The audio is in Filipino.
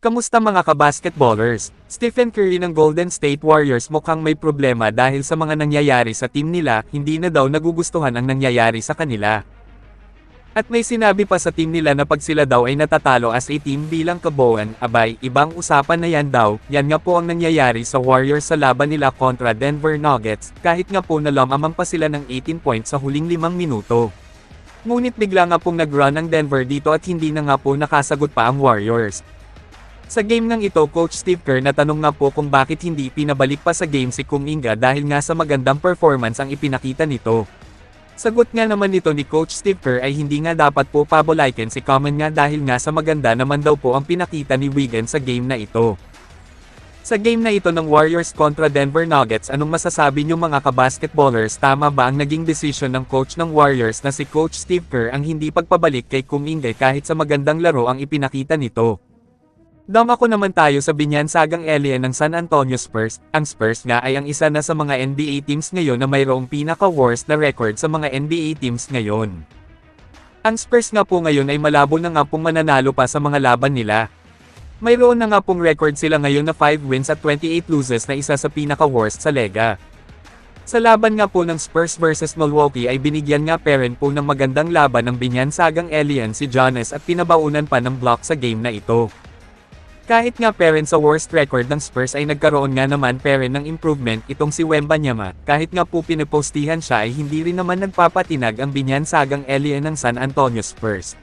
Kamusta mga kabasketballers? Stephen Curry ng Golden State Warriors mukhang may problema dahil sa mga nangyayari sa team nila, hindi na daw nagugustuhan ang nangyayari sa kanila. At may sinabi pa sa team nila na pag sila daw ay natatalo as a team bilang kabuuan, abay, ibang usapan na yan daw, yan nga po ang nangyayari sa Warriors sa laban nila kontra Denver Nuggets, kahit nga po nalamamang pa sila ng 18 points sa huling 5 minuto. Ngunit bigla nga pong nag-run ang Denver dito at hindi na nga po nakasagot pa ang Warriors. Sa game ng ito, Coach Steve Kerr natanong nga po kung bakit hindi pinabalik pa sa game si Kuminga dahil nga sa magandang performance ang ipinakita nito. Sagot nga naman nito ni Coach Steve Kerr ay hindi nga dapat po pabolaikin si Coman nga dahil nga sa maganda naman daw po ang pinakita ni Wiggins sa game na ito. Sa game na ito ng Warriors kontra Denver Nuggets, anong masasabi niyo mga kabasketballers? Tama ba ang naging desisyon ng coach ng Warriors na si Coach Steve Kerr ang hindi pagpabalik kay Kuminga kahit sa magandang laro ang ipinakita nito? Dumako naman tayo sa binyansagang alien ng San Antonio Spurs. Ang Spurs nga ay ang isa na sa mga NBA teams ngayon na mayroong pinaka-worst na record sa mga NBA teams ngayon. Ang Spurs nga po ngayon ay malabo na nga pong mananalo pa sa mga laban nila. Mayroon na nga pong record sila ngayon na 5 wins at 28 losses na isa sa pinaka-worst sa lega. Sa laban nga po ng Spurs versus Milwaukee ay binigyan nga pa rin po ng magandang laban ng binyansagang alien si Giannis at pinabaunan pa ng block sa game na ito. Kahit nga parent sa worst record ng Spurs ay nagkaroon nga naman parent ng improvement itong si Wembanyama, kahit nga po pinipostihan siya ay hindi rin naman nagpapatinag ang binyansagang alien ng San Antonio Spurs.